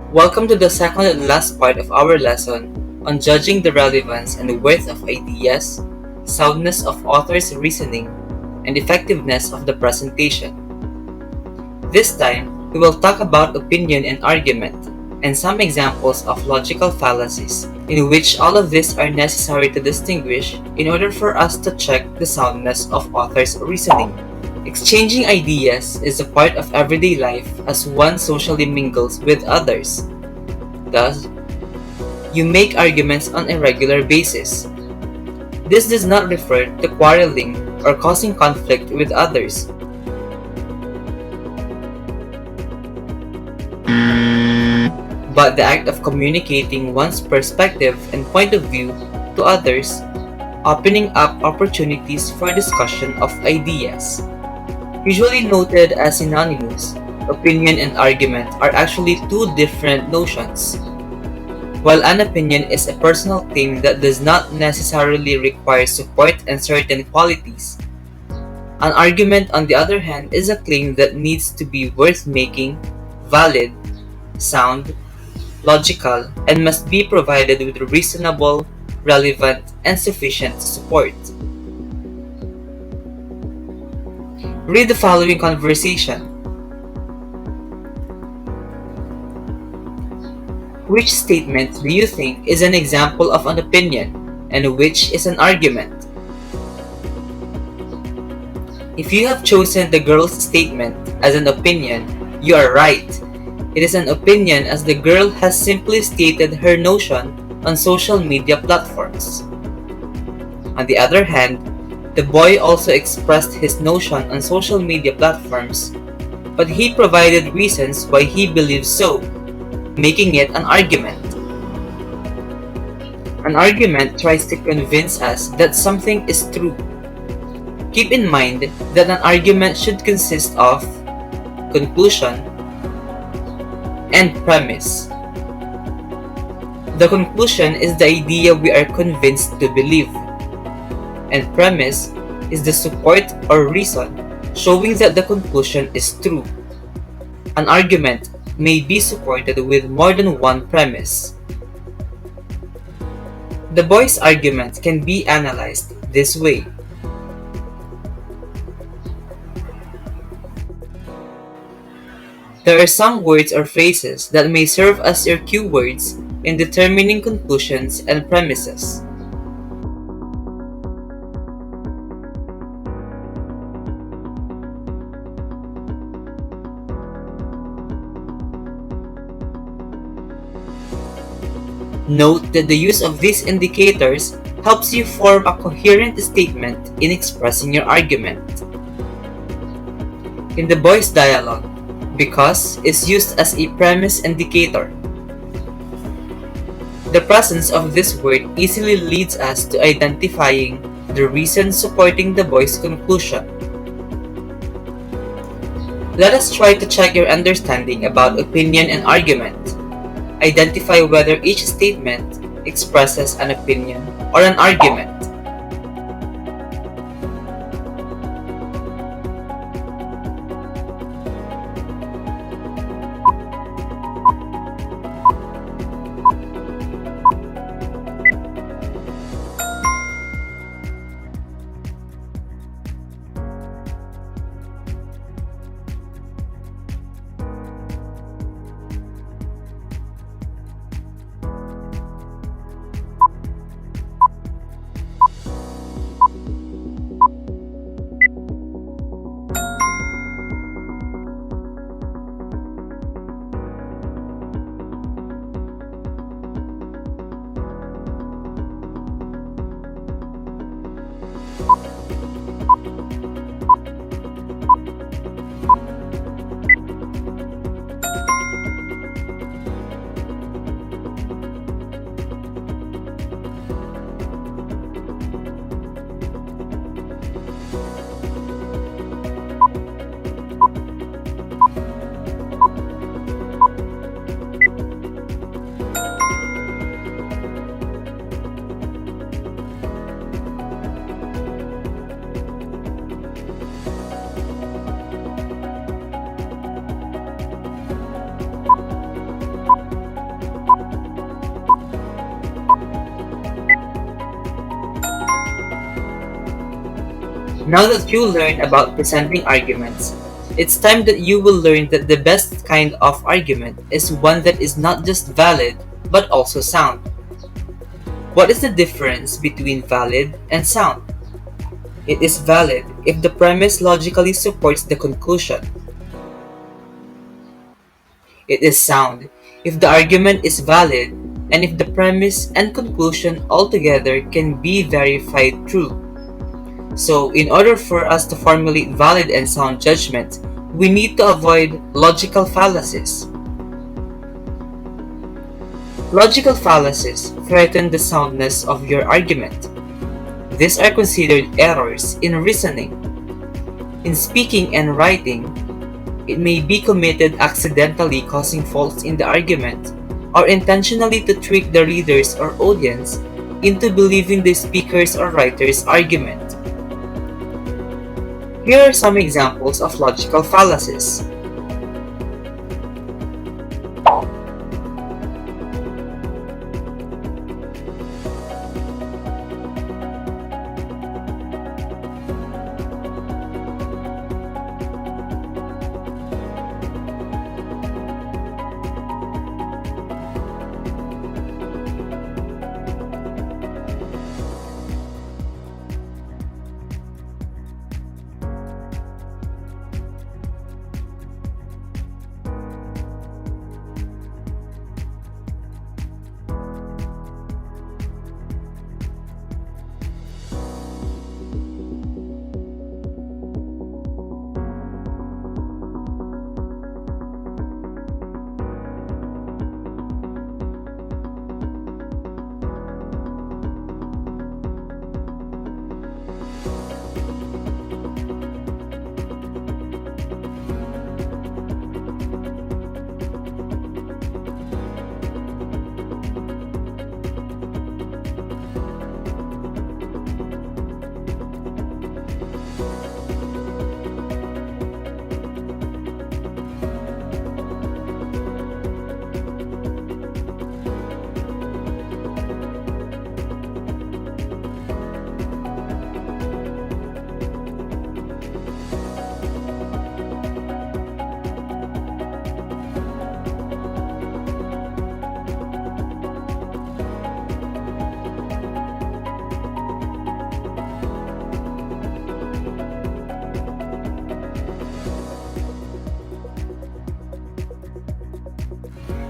Welcome to the second and last part of our lesson on judging the relevance and worth of ideas, soundness of authors' reasoning, and effectiveness of the presentation. This time, we will talk about opinion and argument, and some examples of logical fallacies, in which all of these are necessary to distinguish in order for us to check the soundness of authors' reasoning. Exchanging ideas is a part of everyday life as one socially mingles with others. Thus, you make arguments on a regular basis. This does not refer to quarreling or causing conflict with others, but the act of communicating one's perspective and point of view to others, opening up opportunities for discussion of ideas. Usually noted as synonymous, opinion and argument are actually two different notions. While an opinion is a personal claim that does not necessarily require support and certain qualities, an argument, on the other hand, is a claim that needs to be worth making, valid, sound, logical, and must be provided with reasonable, relevant, and sufficient support. Read the following conversation. Which statement do you think is an example of an opinion, and which is an argument? If you have chosen the girl's statement as an opinion, you are right. It is an opinion as the girl has simply stated her notion on social media platforms. On the other hand, the boy also expressed his notion on social media platforms, but he provided reasons why he believes so, making it an argument. An argument tries to convince us that something is true. Keep in mind that an argument should consist of conclusion and premise. The conclusion is the idea we are convinced to believe, and premise is the support or reason showing that the conclusion is true. An argument may be supported with more than one premise. The boy's argument can be analyzed this way. There are some words or phrases that may serve as your cue words in determining conclusions and premises. Note that the use of these indicators helps you form a coherent statement in expressing your argument. In the boy's dialogue, because is used as a premise indicator. The presence of this word easily leads us to identifying the reason supporting the boy's conclusion. Let us try to check your understanding about opinion and argument. Identify whether each statement expresses an opinion or an argument. Now that you learned about presenting arguments, it's time that you will learn that the best kind of argument is one that is not just valid but also sound. What is the difference between valid and sound? It is valid if the premise logically supports the conclusion. It is sound if the argument is valid and if the premise and conclusion altogether can be verified true. So, in order for us to formulate valid and sound judgment, we need to avoid logical fallacies. Logical fallacies threaten the soundness of your argument. These are considered errors in reasoning. In speaking and writing, it may be committed accidentally, causing faults in the argument, or intentionally to trick the readers or audience into believing the speaker's or writer's argument. Here are some examples of logical fallacies.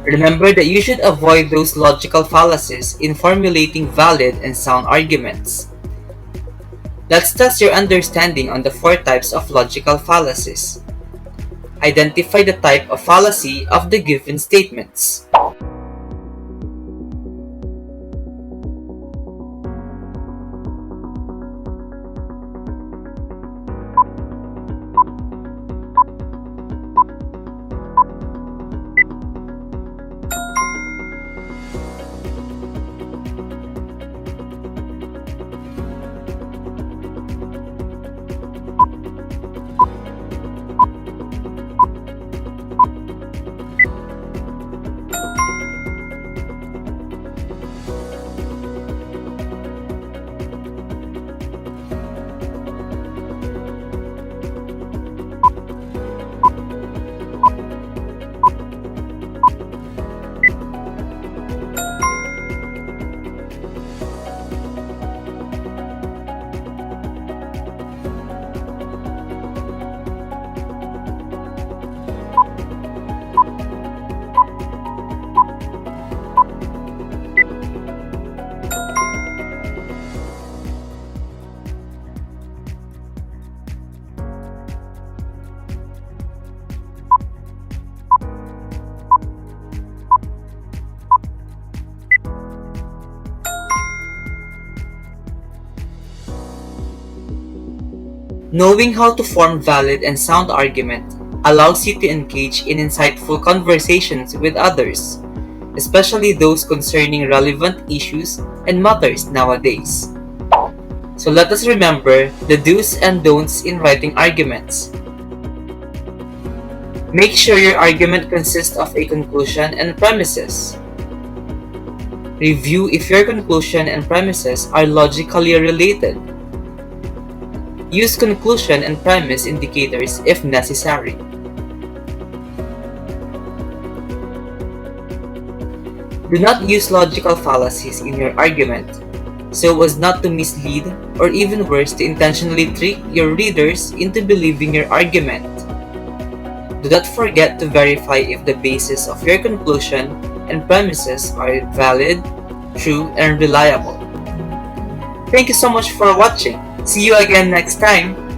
Remember that you should avoid those logical fallacies in formulating valid and sound arguments. Let's test your understanding on the 4 types of logical fallacies. Identify the type of fallacy of the given statements. Knowing how to form valid and sound argument allows you to engage in insightful conversations with others, especially those concerning relevant issues and matters nowadays. So let us remember the do's and don'ts in writing arguments. Make sure your argument consists of a conclusion and premises. Review if your conclusion and premises are logically related. Use conclusion and premise indicators if necessary. Do not use logical fallacies in your argument, so as not to mislead or even worse to intentionally trick your readers into believing your argument. Do not forget to verify if the basis of your conclusion and premises are valid, true, and reliable. Thank you so much for watching. See you again next time.